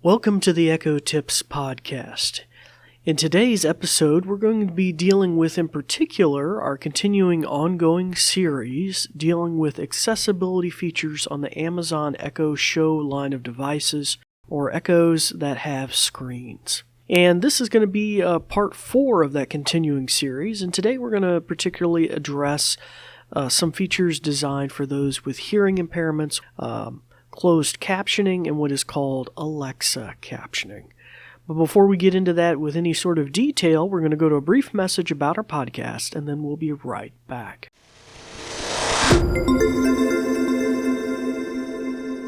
Welcome to the Echo Tips podcast. In today's episode, we're going to be dealing with, in particular, our continuing ongoing series dealing with accessibility features on the Amazon Echo Show line of devices, or Echoes that have screens. And this is going to be part 4 of that continuing series, and today we're going to particularly address some features designed for those with hearing impairments, closed captioning, and what is called Alexa captioning. But before we get into that with any sort of detail, we're going to go to a brief message about our podcast, and then we'll be right back.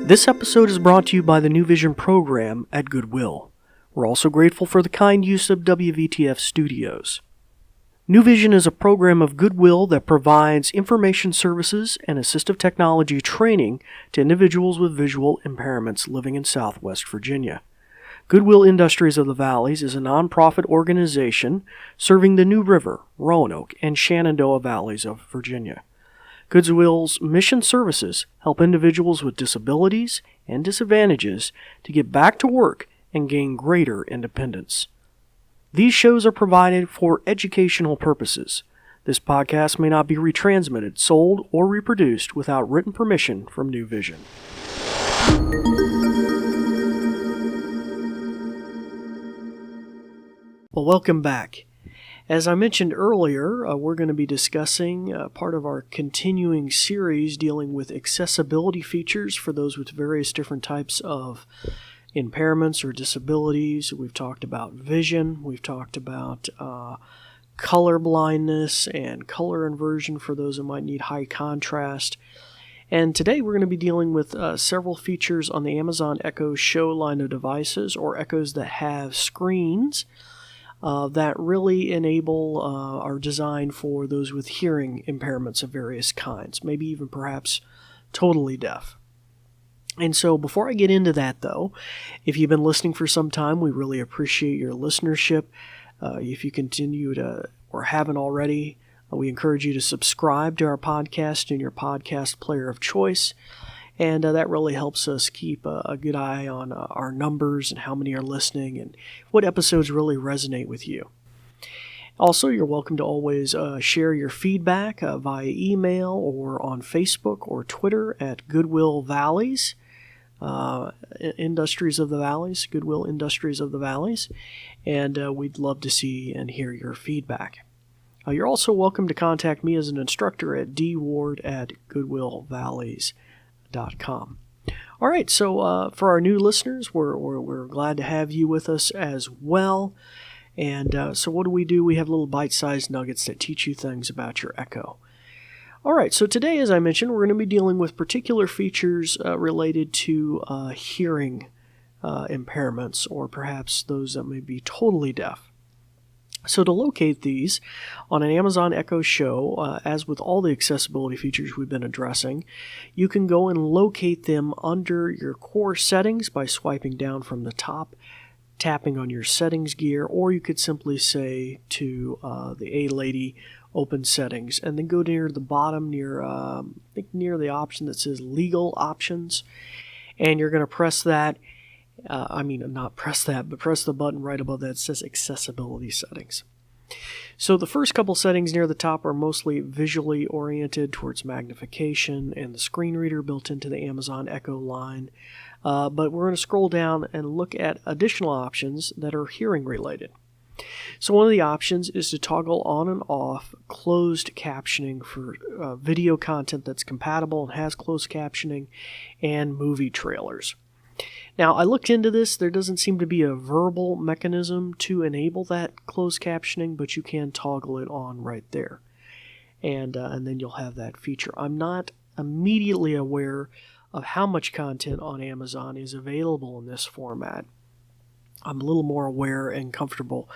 This episode is brought to you by the New Vision program at Goodwill. We're also grateful for the kind use of WVTF Studios. New Vision is a program of Goodwill that provides information services and assistive technology training to individuals with visual impairments living in Southwest Virginia. Goodwill Industries of the Valleys is a nonprofit organization serving the New River, Roanoke, and Shenandoah Valleys of Virginia. Goodwill's mission services help individuals with disabilities and disadvantages to get back to work and gain greater independence. These shows are provided for educational purposes. This podcast may not be retransmitted, sold, or reproduced without written permission from New Vision. Well, welcome back. As I mentioned earlier, we're going to be discussing part of our continuing series dealing with accessibility features for those with various different types of impairments or disabilities. We've talked about vision. We've talked about color blindness and color inversion for those that might need high contrast. And today we're going to be dealing with several features on the Amazon Echo Show line of devices, or Echoes that have screens, that really enable are designed for those with hearing impairments of various kinds, maybe even perhaps totally deaf. And so before I get into that, though, if you've been listening for some time, we really appreciate your listenership. If you continue to, or haven't already, we encourage you to subscribe to our podcast in your podcast player of choice. And that really helps us keep a good eye on our numbers and how many are listening and what episodes really resonate with you. Also, you're welcome to always share your feedback via email or on Facebook or Twitter at Goodwill Valleys. Industries of the Valleys, Goodwill Industries of the Valleys, and we'd love to see and hear your feedback. You're also welcome to contact me as an instructor at dward@goodwillvalleys.com. All right, so for our new listeners, we're glad to have you with us as well. And so what do? We have little bite-sized nuggets that teach you things about your Echo. All right, so today, as I mentioned, we're going to be dealing with particular features related to hearing impairments, or perhaps those that may be totally deaf. So to locate these on an Amazon Echo Show, as with all the accessibility features we've been addressing, you can go and locate them under your core settings by swiping down from the top, tapping on your settings gear, or you could simply say to the A-Lady, open settings, and then go near the bottom, near the option that says legal options, and you're going to press that. Press the button right above that says accessibility settings. So the first couple settings near the top are mostly visually oriented towards magnification and the screen reader built into the Amazon Echo line. But we're going to scroll down and look at additional options that are hearing related. So one of the options is to toggle on and off closed captioning for video content that's compatible and has closed captioning, and movie trailers. Now, I looked into this. There doesn't seem to be a verbal mechanism to enable that closed captioning, but you can toggle it on right there. And then you'll have that feature. I'm not immediately aware of how much content on Amazon is available in this format. I'm a little more aware and comfortable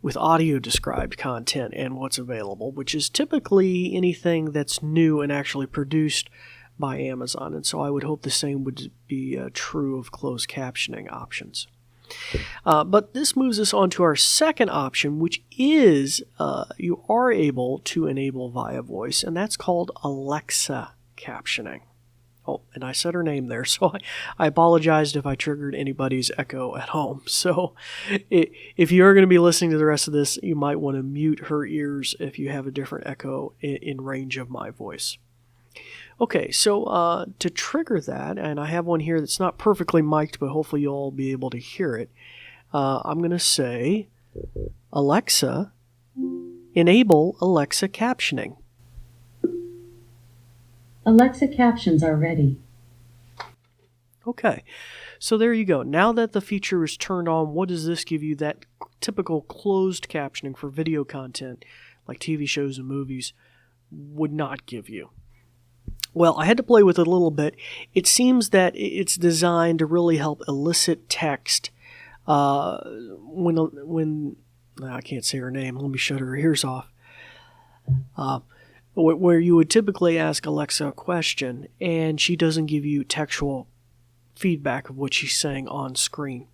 with audio described content and what's available, which is typically anything that's new and actually produced by Amazon. And so I would hope the same would be true of closed captioning options. But this moves us on to our second option, which is you are able to enable via voice, and that's called Alexa captioning. Oh, and I said her name there, so I apologized if I triggered anybody's echo at home. So if you are going to be listening to the rest of this, you might want to mute her ears if you have a different echo in range of my voice. Okay, so to trigger that, and I have one here that's not perfectly mic'd, but hopefully you'll all be able to hear it, I'm going to say, Alexa, enable Alexa captioning. Alexa captions are ready. Okay, so there you go. Now that the feature is turned on, what does this give you? That typical closed captioning for video content, like TV shows and movies, would not give you. Well, I had to play with it a little bit. It seems that it's designed to really help elicit text when I can't say her name. Let me shut her ears off. Where you would typically ask Alexa a question, and she doesn't give you textual feedback of what she's saying on screen.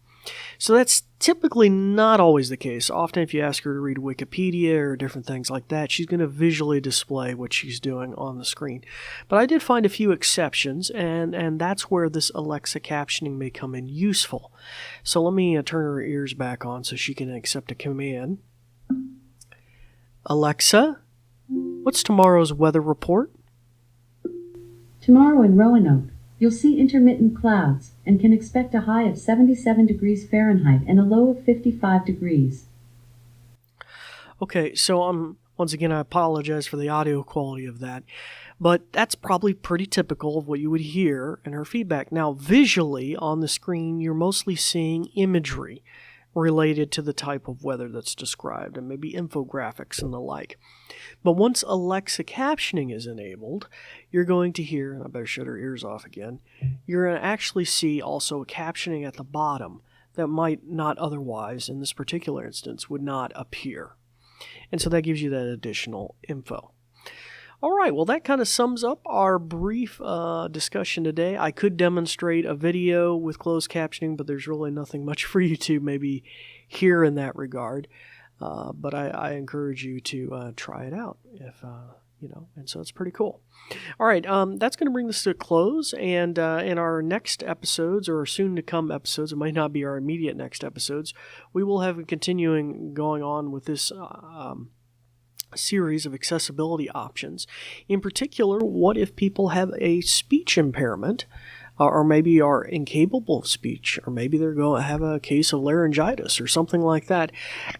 So that's typically not always the case. Often if you ask her to read Wikipedia or different things like that, she's going to visually display what she's doing on the screen. But I did find a few exceptions, and that's where this Alexa captioning may come in useful. So let me turn her ears back on so she can accept a command. Alexa, what's tomorrow's weather report? Tomorrow in Roanoke, you'll see intermittent clouds and can expect a high of 77 degrees Fahrenheit and a low of 55 degrees. Okay, so once again, I apologize for the audio quality of that, but that's probably pretty typical of what you would hear in her feedback. Now, visually on the screen, you're mostly seeing imagery related to the type of weather that's described, and maybe infographics and the like. But once Alexa captioning is enabled, you're going to hear, and I better shut her ears off again, you're going to actually see also a captioning at the bottom that might not otherwise, in this particular instance, would not appear. And so that gives you that additional info. All right, well, that kind of sums up our brief discussion today. I could demonstrate a video with closed captioning, but there's really nothing much for you to maybe hear in that regard. But I encourage you to try it out, if and so it's pretty cool. All right, that's going to bring this to a close, and in our next episodes, or soon-to-come episodes, it might not be our immediate next episodes, we will have a continuing going on with this series of accessibility options. In particular, what if people have a speech impairment, or maybe are incapable of speech, or maybe they're going to have a case of laryngitis or something like that?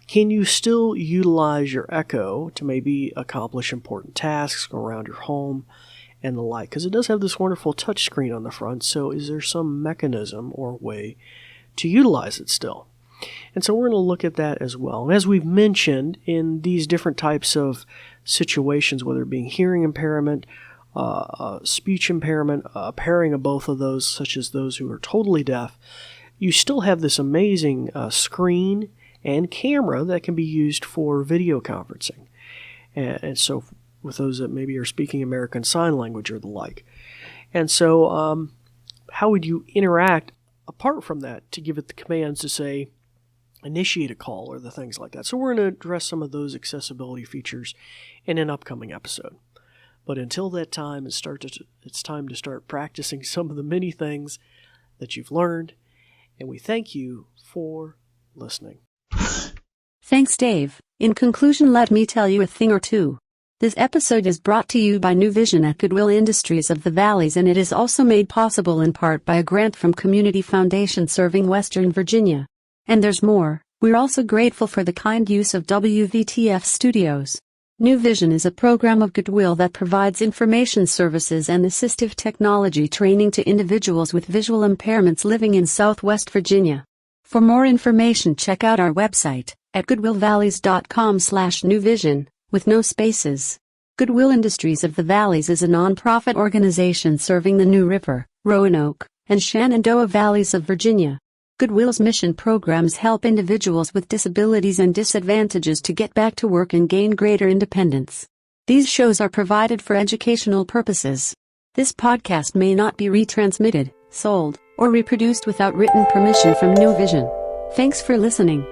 Can you still utilize your Echo to maybe accomplish important tasks around your home and the like? Because it does have this wonderful touch screen on the front, so is there some mechanism or way to utilize it still? And so we're going to look at that as well. And as we've mentioned, in these different types of situations, whether it being hearing impairment, speech impairment, a pairing of both of those, such as those who are totally deaf, you still have this amazing screen and camera that can be used for video conferencing. And so with those that maybe are speaking American Sign Language or the like. And so how would you interact apart from that to give it the commands to say, initiate a call or the things like that? So we're going to address some of those accessibility features in an upcoming episode. But until that time, it's time to start practicing some of the many things that you've learned, and we thank you for listening. Thanks, Dave. In conclusion, let me tell you a thing or two. This episode is brought to you by New Vision at Goodwill Industries of the Valleys, and it is also made possible in part by a grant from Community Foundation serving Western Virginia. And there's more. We're also grateful for the kind use of WVTF Studios. New Vision is a program of Goodwill that provides information services and assistive technology training to individuals with visual impairments living in Southwest Virginia. For more information, check out our website at goodwillvalleys.com/newvision, with no spaces. Goodwill Industries of the Valleys is a nonprofit organization serving the New River, Roanoke, and Shenandoah Valleys of Virginia. Goodwill's mission programs help individuals with disabilities and disadvantages to get back to work and gain greater independence. These shows are provided for educational purposes. This podcast may not be retransmitted, sold, or reproduced without written permission from New Vision. Thanks for listening.